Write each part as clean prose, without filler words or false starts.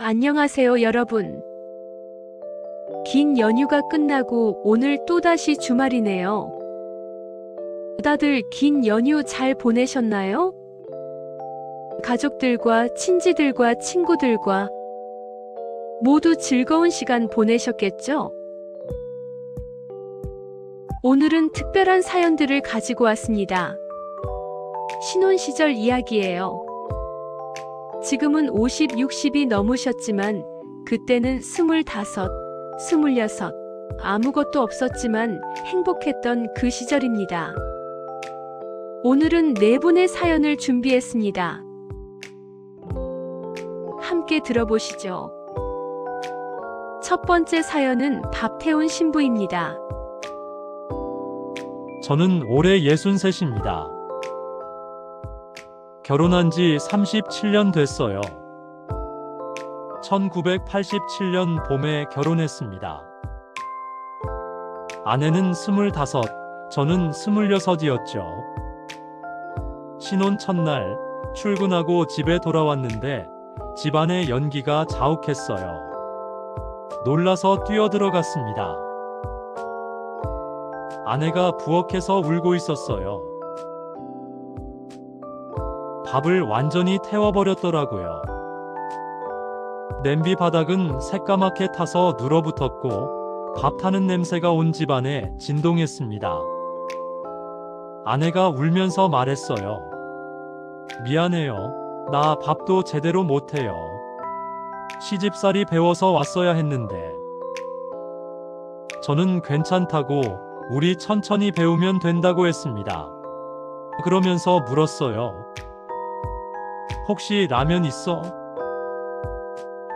안녕하세요, 여러분. 긴 연휴가 끝나고 오늘 또다시 주말이네요. 다들 긴 연휴 잘 보내셨나요? 가족들과 친지들과 친구들과 모두 즐거운 시간 보내셨겠죠? 오늘은 특별한 사연들을 가지고 왔습니다. 신혼 시절 이야기예요. 지금은 50, 60이 넘으셨지만 그때는 25, 26, 아무것도 없었지만 행복했던 그 시절입니다. 오늘은 4분의 사연을 준비했습니다. 함께 들어보시죠. 첫 번째 사연은 밥 태운 신부입니다. 저는 올해 63입니다. 결혼한 지 37년 됐어요. 1987년 봄에 결혼했습니다. 아내는 25, 저는 26이었죠. 신혼 첫날 출근하고 집에 돌아왔는데 집안의 연기가 자욱했어요. 놀라서 뛰어들어갔습니다. 아내가 부엌에서 울고 있었어요. 밥을 완전히 태워버렸더라고요. 냄비 바닥은 새까맣게 타서 눌어붙었고 밥 타는 냄새가 온 집안에 진동했습니다. 아내가 울면서 말했어요. 미안해요. 나 밥도 제대로 못해요. 시집살이 배워서 왔어야 했는데. 저는 괜찮다고 우리 천천히 배우면 된다고 했습니다. 그러면서 물었어요. 혹시 라면 있어?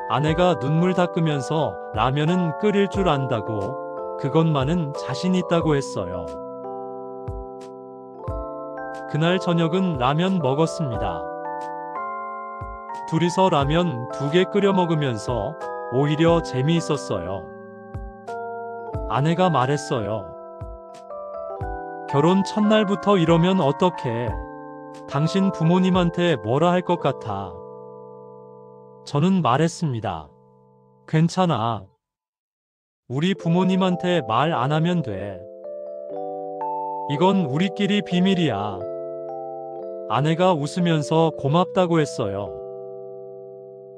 아내가 눈물 닦으면서 라면은 끓일 줄 안다고 그것만은 자신 있다고 했어요. 그날 저녁은 라면 먹었습니다. 둘이서 라면 2개 끓여 먹으면서 오히려 재미있었어요. 아내가 말했어요. 결혼 첫날부터 이러면 어떡해? 당신 부모님한테 뭐라 할 것 같아. 저는 말했습니다. 괜찮아. 우리 부모님한테 말 안 하면 돼. 이건 우리끼리 비밀이야. 아내가 웃으면서 고맙다고 했어요.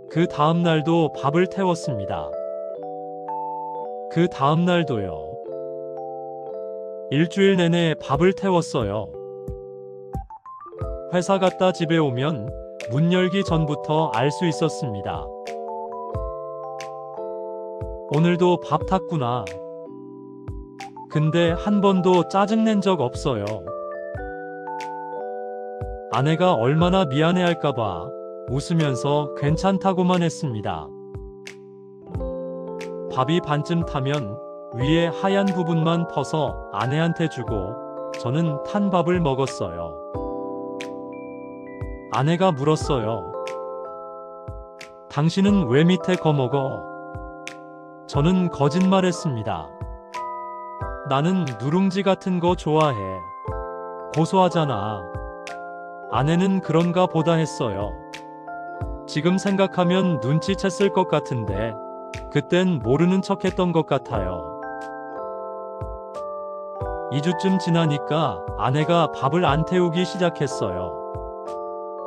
그 다음 날도 밥을 태웠습니다. 그 다음 날도요. 일주일 내내 밥을 태웠어요. 회사 갔다 집에 오면 문 열기 전부터 알 수 있었습니다. 오늘도 밥 탔구나. 근데 한 번도 짜증낸 적 없어요. 아내가 얼마나 미안해할까봐 웃으면서 괜찮다고만 했습니다. 밥이 반쯤 타면 위에 하얀 부분만 퍼서 아내한테 주고 저는 탄 밥을 먹었어요. 아내가 물었어요. 당신은 왜 밑에 거 먹어? 저는 거짓말했습니다. 나는 누룽지 같은 거 좋아해. 고소하잖아. 아내는 그런가 보다 했어요. 지금 생각하면 눈치챘을 것 같은데 그땐 모르는 척했던 것 같아요. 2주쯤 지나니까 아내가 밥을 안 태우기 시작했어요.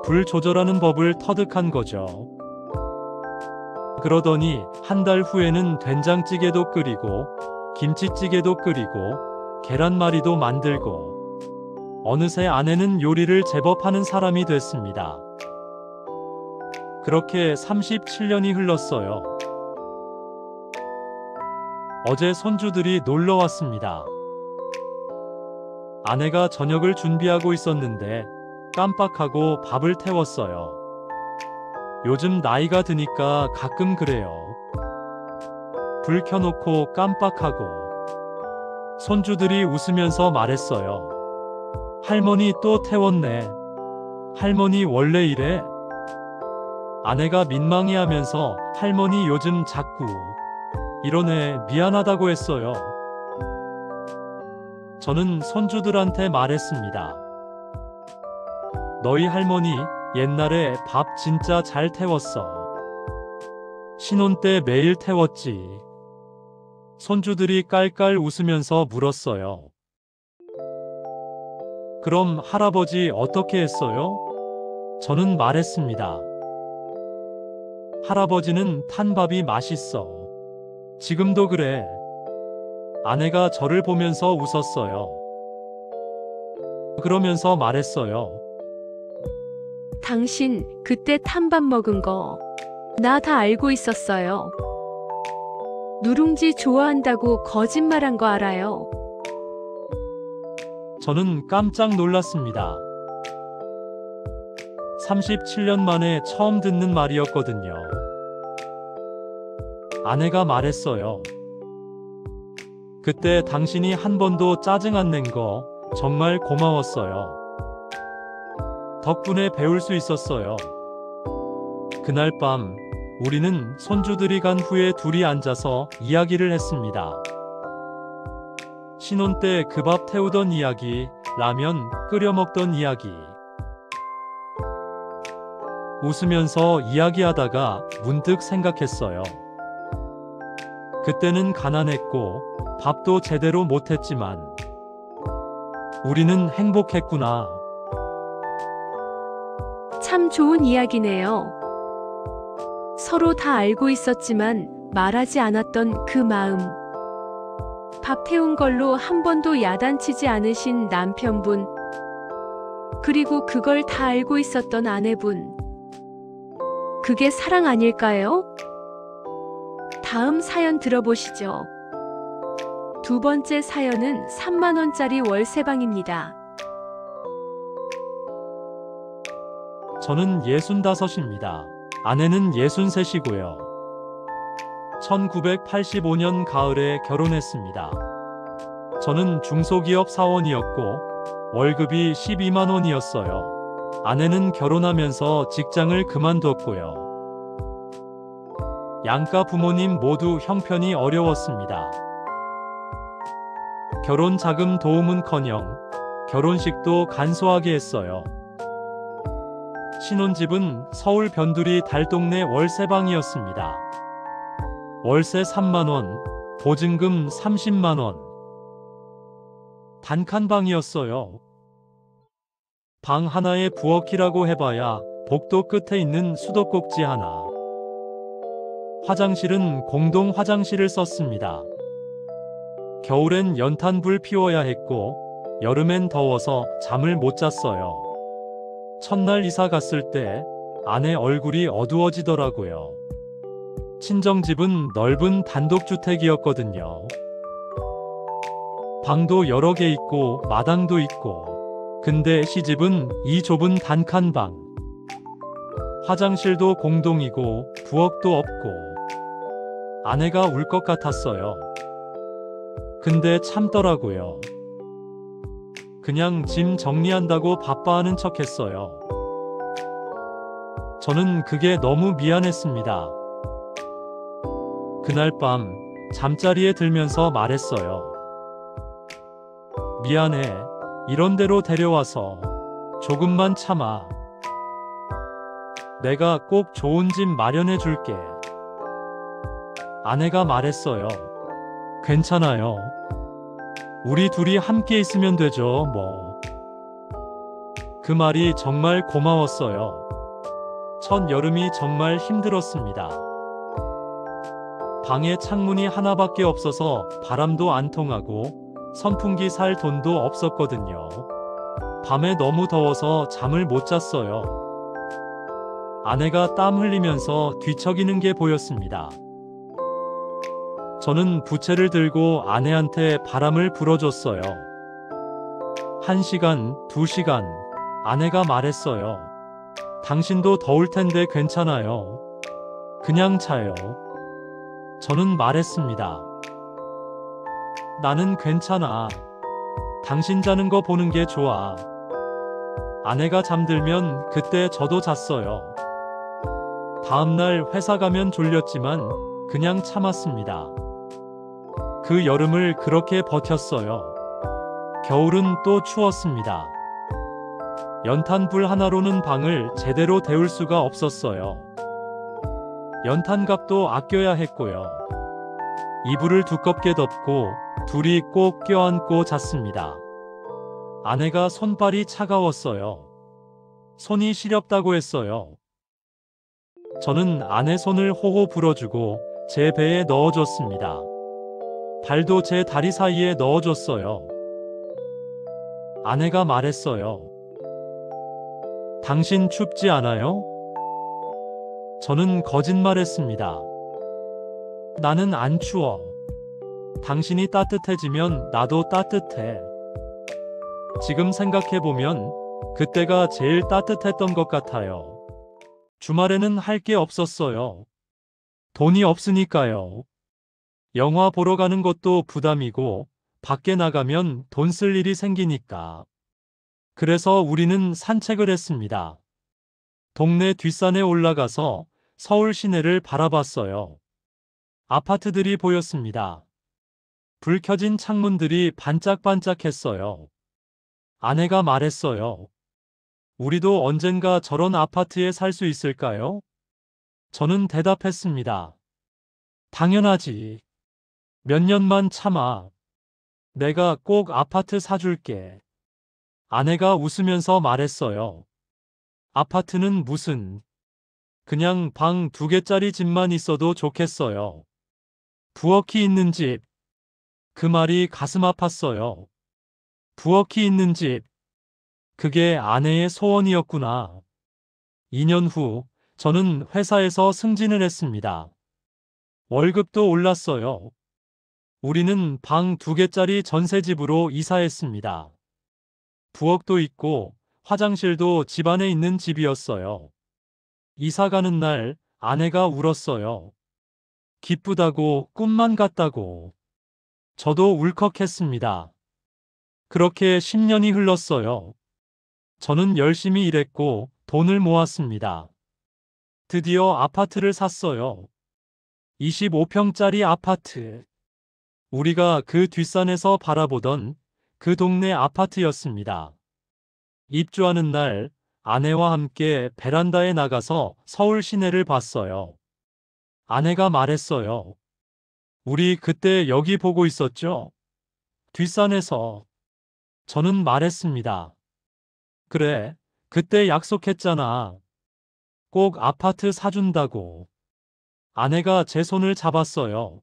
불 조절하는 법을 터득한 거죠. 그러더니 한 달 후에는 된장찌개도 끓이고 김치찌개도 끓이고 계란말이도 만들고 어느새 아내는 요리를 제법 하는 사람이 됐습니다. 그렇게 37년이 흘렀어요. 어제 손주들이 놀러 왔습니다. 아내가 저녁을 준비하고 있었는데 깜빡하고 밥을 태웠어요. 요즘 나이가 드니까 가끔 그래요. 불 켜놓고 깜빡하고. 손주들이 웃으면서 말했어요. 할머니 또 태웠네. 할머니 원래 이래? 아내가 민망해하면서 할머니 요즘 자꾸 이러네 미안하다고 했어요. 저는 손주들한테 말했습니다. 너희 할머니 옛날에 밥 진짜 잘 태웠어. 신혼 때 매일 태웠지. 손주들이 깔깔 웃으면서 물었어요. 그럼 할아버지 어떻게 했어요? 저는 말했습니다. 할아버지는 탄밥이 맛있어. 지금도 그래. 아내가 저를 보면서 웃었어요. 그러면서 말했어요. 당신 그때 탄밥 먹은 거 나 다 알고 있었어요. 누룽지 좋아한다고 거짓말한 거 알아요. 저는 깜짝 놀랐습니다. 37년 만에 처음 듣는 말이었거든요. 아내가 말했어요. 그때 당신이 한 번도 짜증 안 낸 거 정말 고마웠어요. 덕분에 배울 수 있었어요. 그날 밤 우리는 손주들이 간 후에 둘이 앉아서 이야기를 했습니다. 신혼 때 그 밥 태우던 이야기, 라면 끓여 먹던 이야기. 웃으면서 이야기하다가 문득 생각했어요. 그때는 가난했고 밥도 제대로 못했지만 우리는 행복했구나. 참 좋은 이야기네요. 서로 다 알고 있었지만 말하지 않았던 그 마음. 밥 태운 걸로 한 번도 야단치지 않으신 남편분. 그리고 그걸 다 알고 있었던 아내분. 그게 사랑 아닐까요? 다음 사연 들어보시죠. 두 번째 사연은 3만 원짜리 월세방입니다. 저는 65입니다. 아내는 63이고요. 1985년 가을에 결혼했습니다. 저는 중소기업 사원이었고 월급이 12만 원이었어요. 아내는 결혼하면서 직장을 그만뒀고요. 양가 부모님 모두 형편이 어려웠습니다. 결혼 자금 도움은커녕 결혼식도 간소하게 했어요. 신혼집은 서울 변두리 달동네 월세방이었습니다. 월세 3만 원, 보증금 30만 원. 단칸방이었어요. 방 하나에 부엌이라고 해봐야 복도 끝에 있는 수도꼭지 하나. 화장실은 공동 화장실을 썼습니다. 겨울엔 연탄불 피워야 했고 여름엔 더워서 잠을 못 잤어요. 첫날 이사 갔을 때 아내 얼굴이 어두워지더라고요. 친정집은 넓은 단독주택이었거든요. 방도 여러 개 있고 마당도 있고. 근데 시집은 이 좁은 단칸방. 화장실도 공동이고 부엌도 없고. 아내가 울 것 같았어요. 근데 참더라고요. 그냥 짐 정리한다고 바빠하는 척 했어요. 저는 그게 너무 미안했습니다. 그날 밤 잠자리에 들면서 말했어요. 미안해. 이런 데로 데려와서 조금만 참아. 내가 꼭 좋은 집 마련해 줄게. 아내가 말했어요. 괜찮아요. 우리 둘이 함께 있으면 되죠, 뭐. 그 말이 정말 고마웠어요. 첫 여름이 정말 힘들었습니다. 방에 창문이 하나밖에 없어서 바람도 안 통하고 선풍기 살 돈도 없었거든요. 밤에 너무 더워서 잠을 못 잤어요. 아내가 땀 흘리면서 뒤척이는 게 보였습니다. 저는 부채를 들고 아내한테 바람을 불어줬어요. 1시간, 2시간. 아내가 말했어요. 당신도 더울 텐데 괜찮아요. 그냥 자요. 저는 말했습니다. 나는 괜찮아. 당신 자는 거 보는 게 좋아. 아내가 잠들면 그때 저도 잤어요. 다음날 회사 가면 졸렸지만 그냥 참았습니다. 그 여름을 그렇게 버텼어요. 겨울은 또 추웠습니다. 연탄불 하나로는 방을 제대로 데울 수가 없었어요. 연탄값도 아껴야 했고요. 이불을 두껍게 덮고 둘이 꼭 껴안고 잤습니다. 아내가 손발이 차가웠어요. 손이 시렵다고 했어요. 저는 아내 손을 호호 불어주고 제 배에 넣어줬습니다. 발도 제 다리 사이에 넣어줬어요. 아내가 말했어요. 당신 춥지 않아요? 저는 거짓말했습니다. 나는 안 추워. 당신이 따뜻해지면 나도 따뜻해. 지금 생각해보면 그때가 제일 따뜻했던 것 같아요. 주말에는 할 게 없었어요. 돈이 없으니까요. 영화 보러 가는 것도 부담이고 밖에 나가면 돈 쓸 일이 생기니까. 그래서 우리는 산책을 했습니다. 동네 뒷산에 올라가서 서울 시내를 바라봤어요. 아파트들이 보였습니다. 불 켜진 창문들이 반짝반짝했어요. 아내가 말했어요. 우리도 언젠가 저런 아파트에 살 수 있을까요? 저는 대답했습니다. 당연하지. 몇 년만 참아. 내가 꼭 아파트 사줄게. 아내가 웃으면서 말했어요. 아파트는 무슨. 그냥 방 2개짜리 집만 있어도 좋겠어요. 부엌이 있는 집. 그 말이 가슴 아팠어요. 부엌이 있는 집. 그게 아내의 소원이었구나. 2년 후, 저는 회사에서 승진을 했습니다. 월급도 올랐어요. 우리는 방 2개짜리 전세집으로 이사했습니다. 부엌도 있고 화장실도 집 안에 있는 집이었어요. 이사 가는 날 아내가 울었어요. 기쁘다고, 꿈만 같다고. 저도 울컥했습니다. 그렇게 10년이 흘렀어요. 저는 열심히 일했고 돈을 모았습니다. 드디어 아파트를 샀어요. 25평짜리 아파트. 우리가 그 뒷산에서 바라보던 그 동네 아파트였습니다. 입주하는 날 아내와 함께 베란다에 나가서 서울 시내를 봤어요. 아내가 말했어요. 우리 그때 여기 보고 있었죠? 뒷산에서. 저는 말했습니다. 그래, 그때 약속했잖아. 꼭 아파트 사준다고. 아내가 제 손을 잡았어요.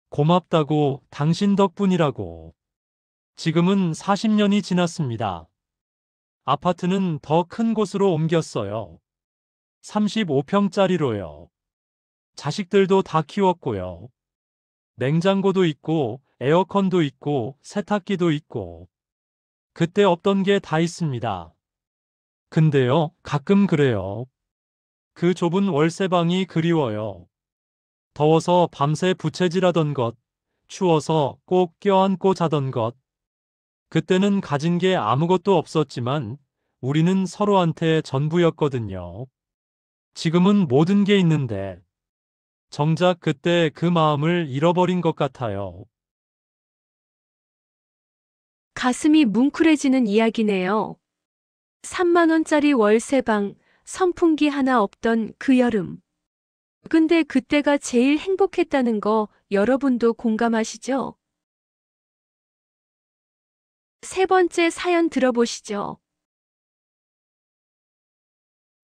고맙다고, 당신 덕분이라고. 지금은 40년이 지났습니다. 아파트는 더 큰 곳으로 옮겼어요. 35평짜리로요. 자식들도 다 키웠고요. 냉장고도 있고, 에어컨도 있고, 세탁기도 있고. 그때 없던 게 다 있습니다. 근데요, 가끔 그래요. 그 좁은 월세방이 그리워요. 더워서 밤새 부채질하던 것, 추워서 꼭 껴안고 자던 것. 그때는 가진 게 아무것도 없었지만 우리는 서로한테 전부였거든요. 지금은 모든 게 있는데 정작 그때 그 마음을 잃어버린 것 같아요. 가슴이 뭉클해지는 이야기네요. 3만 원짜리 월세방, 선풍기 하나 없던 그 여름. 근데 그때가 제일 행복했다는 거 여러분도 공감하시죠? 세 번째 사연 들어보시죠.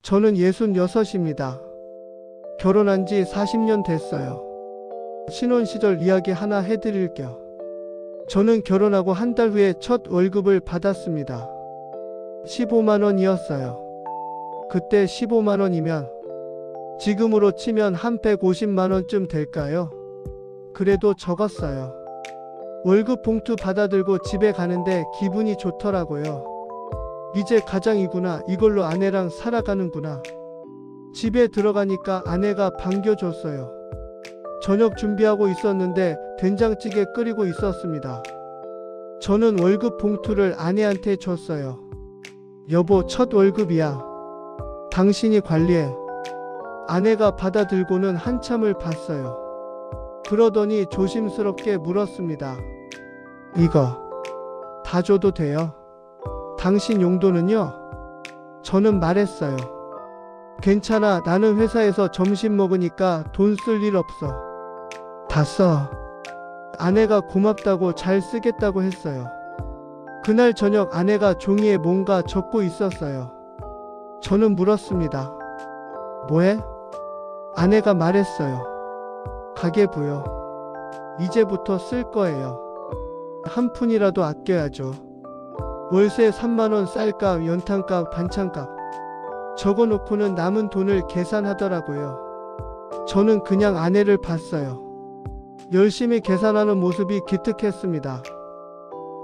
저는 66입니다. 결혼한 지 40년 됐어요. 신혼 시절 이야기 하나 해드릴게요. 저는 결혼하고 한 달 후에 첫 월급을 받았습니다. 15만 원이었어요. 그때 15만 원이면 지금으로 치면 한 150만 원쯤 될까요? 그래도 적었어요. 월급 봉투 받아들고 집에 가는데 기분이 좋더라고요. 이제 가장이구나. 이걸로 아내랑 살아가는구나. 집에 들어가니까 아내가 반겨줬어요. 저녁 준비하고 있었는데 된장찌개 끓이고 있었습니다. 저는 월급 봉투를 아내한테 줬어요. 여보, 첫 월급이야. 당신이 관리해. 아내가 받아들고는 한참을 봤어요. 그러더니 조심스럽게 물었습니다. 이거 다 줘도 돼요? 당신 용돈은요? 저는 말했어요. 괜찮아. 나는 회사에서 점심 먹으니까 돈 쓸 일 없어. 다 써. 아내가 고맙다고 잘 쓰겠다고 했어요. 그날 저녁 아내가 종이에 뭔가 적고 있었어요. 저는 물었습니다. 뭐해? 아내가 말했어요. 가계부요. 이제부터 쓸 거예요. 한 푼이라도 아껴야죠. 월세 3만 원 쌀값, 연탄값, 반찬값 적어놓고는 남은 돈을 계산하더라고요. 저는 그냥 아내를 봤어요. 열심히 계산하는 모습이 기특했습니다.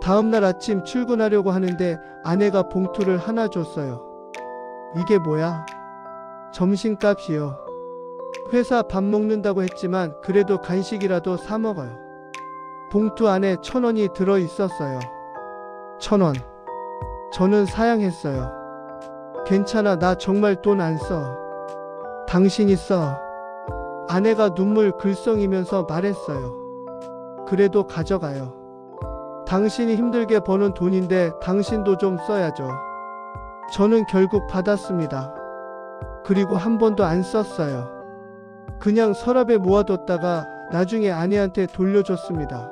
다음날 아침 출근하려고 하는데 아내가 봉투를 하나 줬어요. 이게 뭐야? 점심값이요. 회사 밥 먹는다고 했지만 그래도 간식이라도 사 먹어요. 봉투 안에 1,000원이 들어 있었어요. 1,000원. 저는 사양했어요. 괜찮아. 나 정말 돈 안 써. 당신이 써. 아내가 눈물 글썽이면서 말했어요. 그래도 가져가요. 당신이 힘들게 버는 돈인데 당신도 좀 써야죠. 저는 결국 받았습니다. 그리고 한 번도 안 썼어요. 그냥 서랍에 모아뒀다가 나중에 아내한테 돌려줬습니다.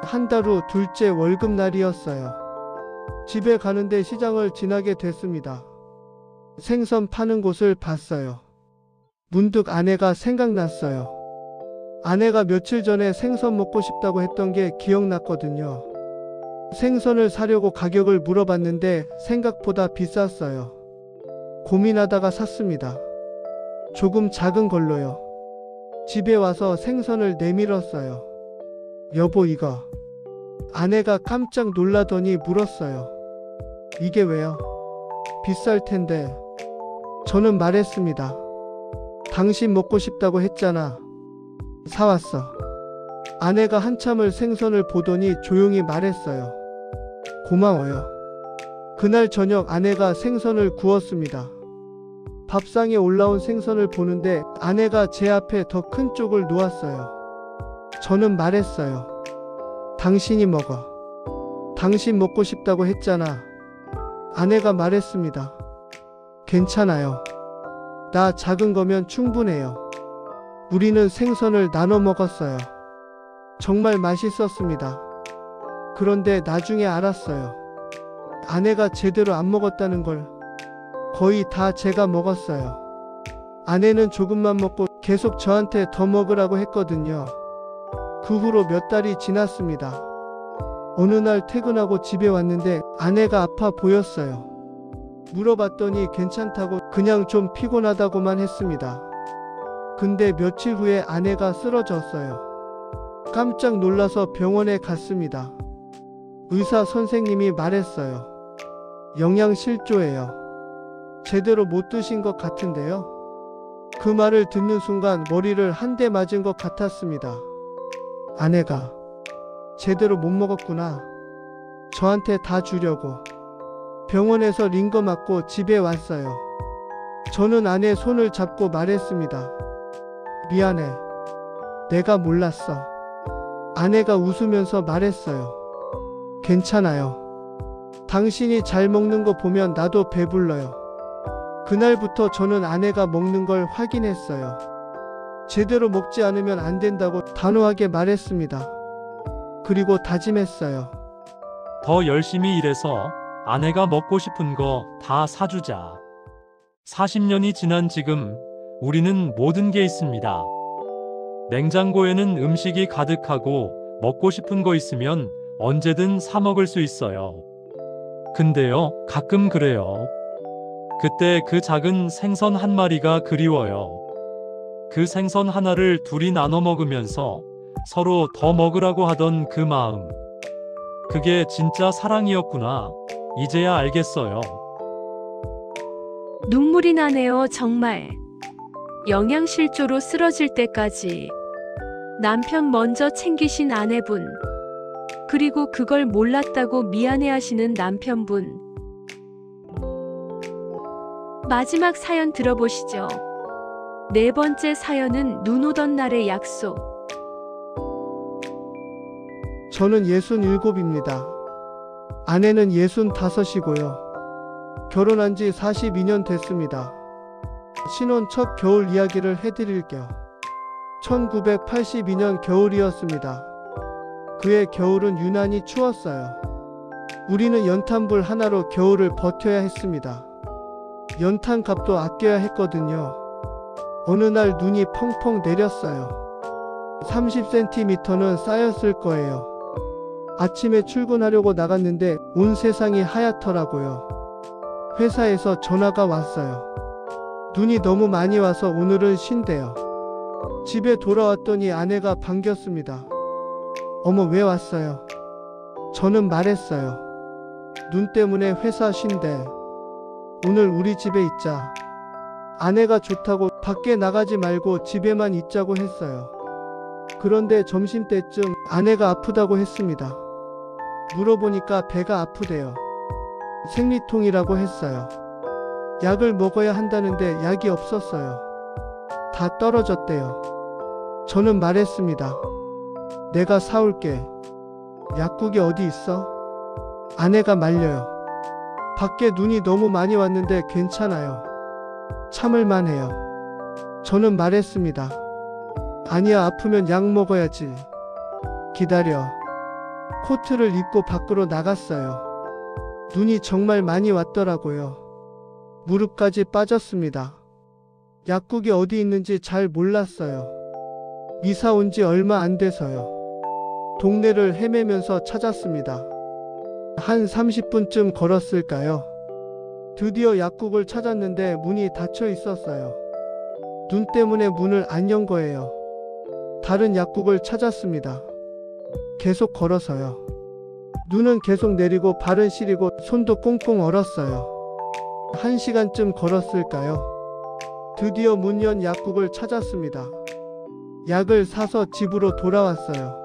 한 달 후 둘째 월급날이었어요. 집에 가는데 시장을 지나게 됐습니다. 생선 파는 곳을 봤어요. 문득 아내가 생각났어요. 아내가 며칠 전에 생선 먹고 싶다고 했던 게 기억났거든요. 생선을 사려고 가격을 물어봤는데 생각보다 비쌌어요. 고민하다가 샀습니다. 조금 작은 걸로요. 집에 와서 생선을 내밀었어요. 여보, 이거. 아내가 깜짝 놀라더니 물었어요. 이게 왜요? 비쌀 텐데. 저는 말했습니다. 당신 먹고 싶다고 했잖아. 사왔어. 아내가 한참을 생선을 보더니 조용히 말했어요. 고마워요. 그날 저녁 아내가 생선을 구웠습니다. 밥상에 올라온 생선을 보는데 아내가 제 앞에 더 큰 쪽을 놓았어요. 저는 말했어요. 당신이 먹어. 당신 먹고 싶다고 했잖아. 아내가 말했습니다. 괜찮아요. 나 작은 거면 충분해요. 우리는 생선을 나눠 먹었어요. 정말 맛있었습니다. 그런데 나중에 알았어요. 아내가 제대로 안 먹었다는 걸. 거의 다 제가 먹었어요. 아내는 조금만 먹고 계속 저한테 더 먹으라고 했거든요. 그 후로 몇 달이 지났습니다. 어느 날 퇴근하고 집에 왔는데 아내가 아파 보였어요. 물어봤더니 괜찮다고 그냥 좀 피곤하다고만 했습니다. 근데 며칠 후에 아내가 쓰러졌어요. 깜짝 놀라서 병원에 갔습니다. 의사 선생님이 말했어요. 영양실조예요. 제대로 못 드신 것 같은데요. 그 말을 듣는 순간 머리를 한 대 맞은 것 같았습니다. 아내가 제대로 못 먹었구나. 저한테 다 주려고. 병원에서 링거 맞고 집에 왔어요. 저는 아내 손을 잡고 말했습니다. 미안해. 내가 몰랐어. 아내가 웃으면서 말했어요. 괜찮아요. 당신이 잘 먹는 거 보면 나도 배불러요. 그날부터 저는 아내가 먹는 걸 확인했어요. 제대로 먹지 않으면 안 된다고 단호하게 말했습니다. 그리고 다짐했어요. 더 열심히 일해서 아내가 먹고 싶은 거 다 사주자. 40년이 지난 지금 우리는 모든 게 있습니다. 냉장고에는 음식이 가득하고 먹고 싶은 거 있으면 언제든 사 먹을 수 있어요. 근데요, 가끔 그래요. 그때 그 작은 생선 한 마리가 그리워요. 그 생선 하나를 둘이 나눠 먹으면서 서로 더 먹으라고 하던 그 마음. 그게 진짜 사랑이었구나. 이제야 알겠어요. 눈물이 나네요, 정말. 영양실조로 쓰러질 때까지 남편 먼저 챙기신 아내분, 그리고 그걸 몰랐다고 미안해하시는 남편분. 마지막 사연 들어보시죠. 네 번째 사연은 눈 오던 날의 약속. 저는 67입니다. 아내는 65이고요. 결혼한 지 42년 됐습니다. 신혼 첫 겨울 이야기를 해드릴게요. 1982년 겨울이었습니다. 그해 겨울은 유난히 추웠어요. 우리는 연탄불 하나로 겨울을 버텨야 했습니다. 연탄 값도 아껴야 했거든요. 어느 날 눈이 펑펑 내렸어요. 30cm는 쌓였을 거예요. 아침에 출근하려고 나갔는데 온 세상이 하얗더라고요. 회사에서 전화가 왔어요. 눈이 너무 많이 와서 오늘은 쉰대요. 집에 돌아왔더니 아내가 반겼습니다. 어머, 왜 왔어요? 저는 말했어요. 눈 때문에 회사 쉰대. 오늘 우리 집에 있자. 아내가 좋다고 밖에 나가지 말고 집에만 있자고 했어요. 그런데 점심때쯤 아내가 아프다고 했습니다. 물어보니까 배가 아프대요. 생리통이라고 했어요. 약을 먹어야 한다는데 약이 없었어요. 다 떨어졌대요. 저는 말했습니다. 내가 사올게. 약국이 어디 있어? 아내가 말려요. 밖에 눈이 너무 많이 왔는데 괜찮아요. 참을만 해요. 저는 말했습니다. 아니야, 아프면 약 먹어야지. 기다려. 코트를 입고 밖으로 나갔어요. 눈이 정말 많이 왔더라고요. 무릎까지 빠졌습니다. 약국이 어디 있는지 잘 몰랐어요. 이사 온 지 얼마 안 돼서요. 동네를 헤매면서 찾았습니다. 한 30분쯤 걸었을까요? 드디어 약국을 찾았는데 문이 닫혀 있었어요. 눈 때문에 문을 안 연 거예요. 다른 약국을 찾았습니다. 계속 걸어서요. 눈은 계속 내리고 발은 시리고 손도 꽁꽁 얼었어요. 1시간쯤 걸었을까요? 드디어 문 연 약국을 찾았습니다. 약을 사서 집으로 돌아왔어요.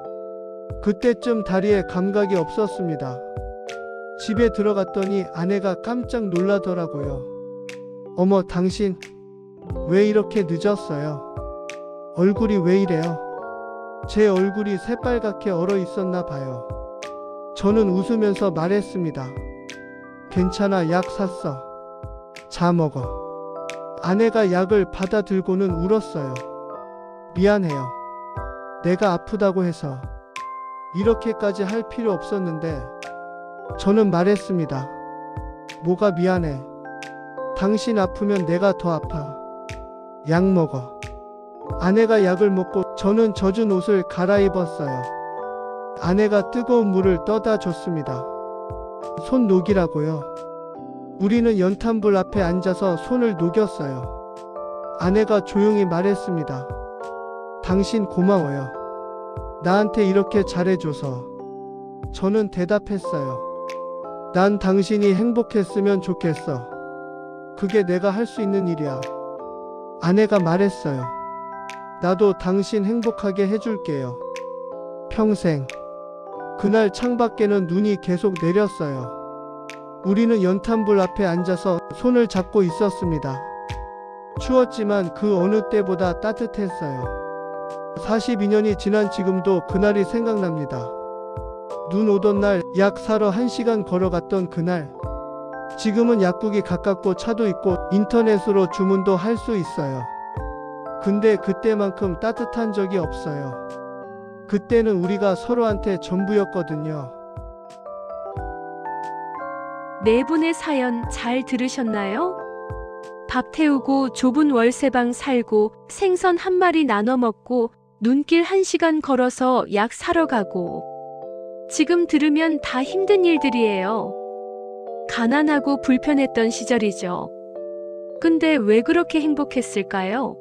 그때쯤 다리에 감각이 없었습니다. 집에 들어갔더니 아내가 깜짝 놀라더라고요. 어머, 당신 왜 이렇게 늦었어요? 얼굴이 왜 이래요? 제 얼굴이 새빨갛게 얼어 있었나 봐요. 저는 웃으면서 말했습니다. 괜찮아, 약 샀어. 자, 먹어. 아내가 약을 받아 들고는 울었어요. 미안해요. 내가 아프다고 해서 이렇게까지 할 필요 없었는데. 저는 말했습니다. 뭐가 미안해. 당신 아프면 내가 더 아파. 약 먹어. 아내가 약을 먹고 저는 젖은 옷을 갈아입었어요. 아내가 뜨거운 물을 떠다 줬습니다. 손 녹이라고요. 우리는 연탄불 앞에 앉아서 손을 녹였어요. 아내가 조용히 말했습니다. 당신 고마워요. 나한테 이렇게 잘해줘서. 저는 대답했어요. 난 당신이 행복했으면 좋겠어. 그게 내가 할 수 있는 일이야. 아내가 말했어요. 나도 당신 행복하게 해줄게요. 평생. 그날 창밖에는 눈이 계속 내렸어요. 우리는 연탄불 앞에 앉아서 손을 잡고 있었습니다. 추웠지만 그 어느 때보다 따뜻했어요. 42년이 지난 지금도 그날이 생각납니다. 눈 오던 날 약 사러 1시간 걸어갔던 그날. 지금은 약국이 가깝고 차도 있고 인터넷으로 주문도 할 수 있어요. 근데 그때만큼 따뜻한 적이 없어요. 그때는 우리가 서로한테 전부였거든요. 네 분의 사연 잘 들으셨나요? 밥 태우고 좁은 월세방 살고 생선 한 마리 나눠 먹고 눈길 1시간 걸어서 약 사러 가고. 지금 들으면 다 힘든 일들이에요. 가난하고 불편했던 시절이죠. 근데 왜 그렇게 행복했을까요?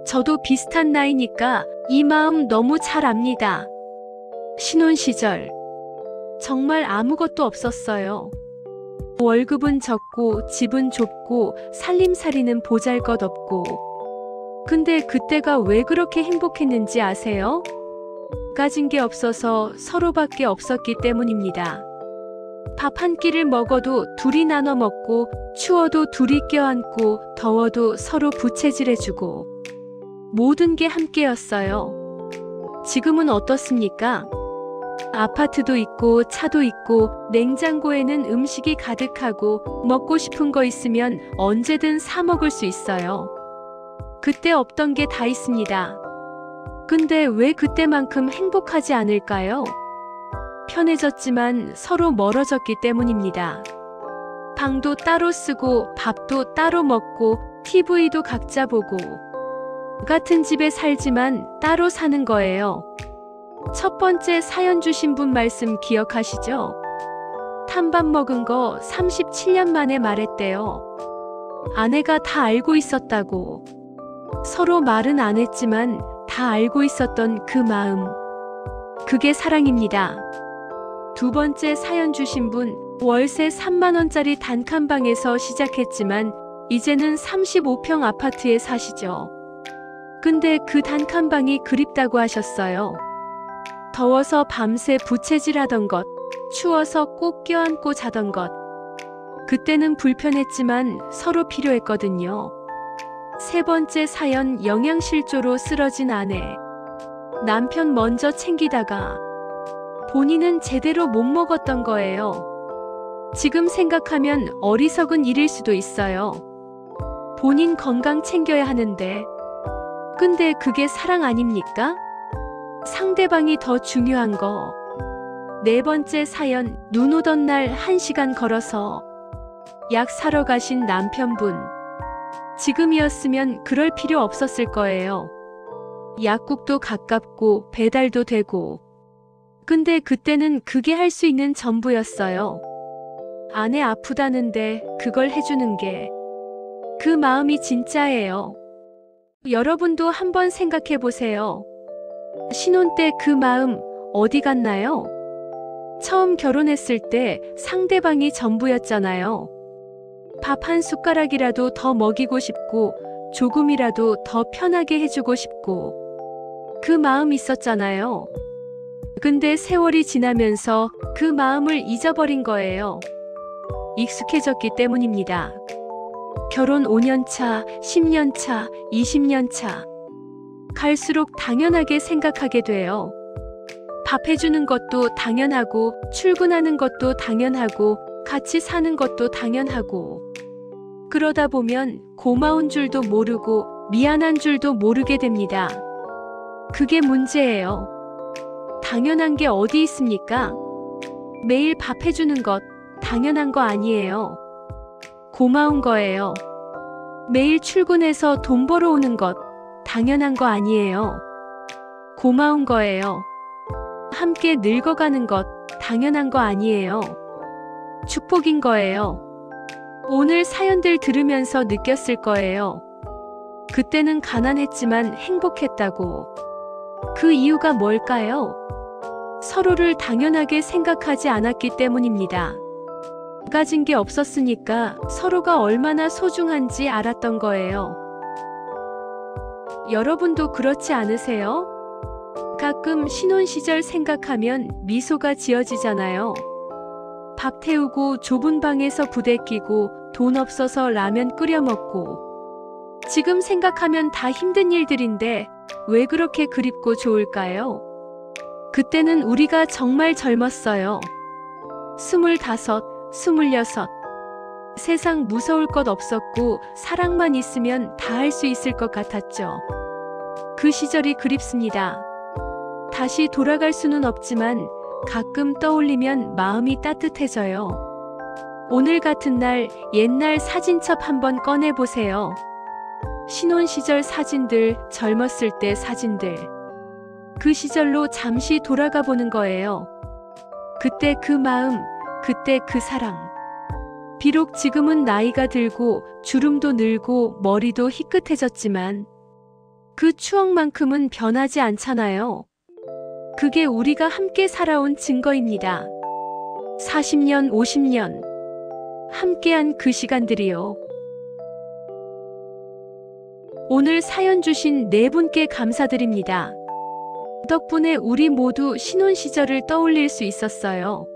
저도 비슷한 나이니까 이 마음 너무 잘 압니다. 신혼 시절 정말 아무것도 없었어요. 월급은 적고 집은 좁고 살림살이는 보잘것없고. 근데 그때가 왜 그렇게 행복했는지 아세요? 가진 게 없어서 서로밖에 없었기 때문입니다. 밥 한 끼를 먹어도 둘이 나눠 먹고, 추워도 둘이 껴안고, 더워도 서로 부채질해주고. 모든 게 함께였어요. 지금은 어떻습니까? 아파트도 있고 차도 있고 냉장고에는 음식이 가득하고 먹고 싶은 거 있으면 언제든 사 먹을 수 있어요. 그때 없던 게 다 있습니다. 근데 왜 그때만큼 행복하지 않을까요? 편해졌지만 서로 멀어졌기 때문입니다. 방도 따로 쓰고 밥도 따로 먹고 TV도 각자 보고 같은 집에 살지만 따로 사는 거예요. 첫 번째 사연 주신 분 말씀 기억하시죠? 탄밥 먹은 거 37년 만에 말했대요. 아내가 다 알고 있었다고. 서로 말은 안 했지만 다 알고 있었던 그 마음. 그게 사랑입니다. 두 번째 사연 주신 분, 월세 3만 원짜리 단칸방에서 시작했지만 이제는 35평 아파트에 사시죠. 근데 그 단칸방이 그립다고 하셨어요. 더워서 밤새 부채질하던 것, 추워서 꼭 껴안고 자던 것. 그때는 불편했지만 서로 필요했거든요. 세 번째 사연, 영양실조로 쓰러진 아내. 남편 먼저 챙기다가 본인은 제대로 못 먹었던 거예요. 지금 생각하면 어리석은 일일 수도 있어요. 본인 건강 챙겨야 하는데. 근데 그게 사랑 아닙니까? 상대방이 더 중요한 거. 네 번째 사연, 눈 오던 날 1시간 걸어서 약 사러 가신 남편분. 지금이었으면 그럴 필요 없었을 거예요. 약국도 가깝고 배달도 되고. 근데 그때는 그게 할 수 있는 전부였어요. 아내 아프다는데 그걸 해주는 게 그 마음이 진짜예요. 여러분도 한번 생각해 보세요. 신혼 때 그 마음 어디 갔나요? 처음 결혼했을 때 상대방이 전부였잖아요. 밥 한 숟가락이라도 더 먹이고 싶고 조금이라도 더 편하게 해주고 싶고 그 마음 있었잖아요. 근데 세월이 지나면서 그 마음을 잊어버린 거예요. 익숙해졌기 때문입니다. 결혼 5년 차, 10년 차, 20년 차. 갈수록 당연하게 생각하게 돼요. 밥 해주는 것도 당연하고, 출근하는 것도 당연하고, 같이 사는 것도 당연하고. 그러다 보면 고마운 줄도 모르고 미안한 줄도 모르게 됩니다. 그게 문제예요. 당연한 게 어디 있습니까? 매일 밥 해주는 것 당연한 거 아니에요. 고마운 거예요. 매일 출근해서 돈 벌어오는 것 당연한 거 아니에요. 고마운 거예요. 함께 늙어가는 것 당연한 거 아니에요. 축복인 거예요. 오늘 사연들 들으면서 느꼈을 거예요. 그때는 가난했지만 행복했다고. 그 이유가 뭘까요? 서로를 당연하게 생각하지 않았기 때문입니다. 가진 게 없었으니까 서로가 얼마나 소중한지 알았던 거예요. 여러분도 그렇지 않으세요? 가끔 신혼 시절 생각하면 미소가 지어지잖아요. 밥 태우고 좁은 방에서 부대끼고 돈 없어서 라면 끓여 먹고. 지금 생각하면 다 힘든 일들인데 왜 그렇게 그립고 좋을까요? 그때는 우리가 정말 젊었어요. 25, 26. 세상 무서울 것 없었고 사랑만 있으면 다 할 수 있을 것 같았죠. 그 시절이 그립습니다. 다시 돌아갈 수는 없지만 가끔 떠올리면 마음이 따뜻해져요. 오늘 같은 날 옛날 사진첩 한번 꺼내보세요. 신혼 시절 사진들, 젊었을 때 사진들. 그 시절로 잠시 돌아가 보는 거예요. 그때 그 마음, 그때 그 사랑. 비록 지금은 나이가 들고 주름도 늘고 머리도 희끗해졌지만 그 추억만큼은 변하지 않잖아요. 그게 우리가 함께 살아온 증거입니다. 40년, 50년. 함께한 그 시간들이요. 오늘 사연 주신 네 분께 감사드립니다. 덕분에 우리 모두 신혼 시절을 떠올릴 수 있었어요.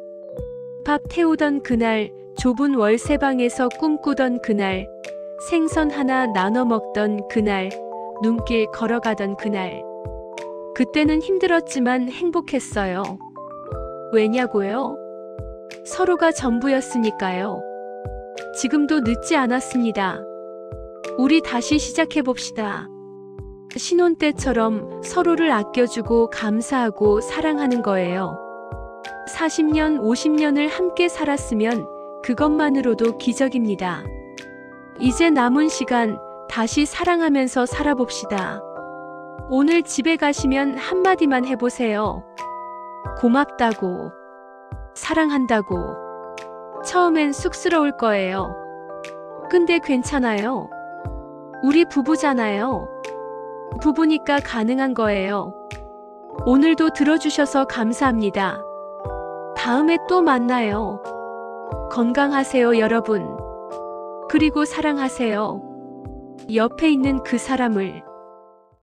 밥 태우던 그날, 좁은 월세방에서 꿈꾸던 그날, 생선 하나 나눠 먹던 그날, 눈길 걸어가던 그날. 그때는 힘들었지만 행복했어요. 왜냐고요? 서로가 전부였으니까요. 지금도 늦지 않았습니다. 우리 다시 시작해봅시다. 신혼 때처럼 서로를 아껴주고 감사하고 사랑하는 거예요. 40년, 50년을 함께 살았으면 그것만으로도 기적입니다. 이제 남은 시간 다시 사랑하면서 살아봅시다. 오늘 집에 가시면 한마디만 해보세요. 고맙다고, 사랑한다고. 처음엔 쑥스러울 거예요. 근데 괜찮아요. 우리 부부잖아요. 부부니까 가능한 거예요. 오늘도 들어주셔서 감사합니다. 다음에 또 만나요. 건강하세요, 여러분. 그리고 사랑하세요. 옆에 있는 그 사람을.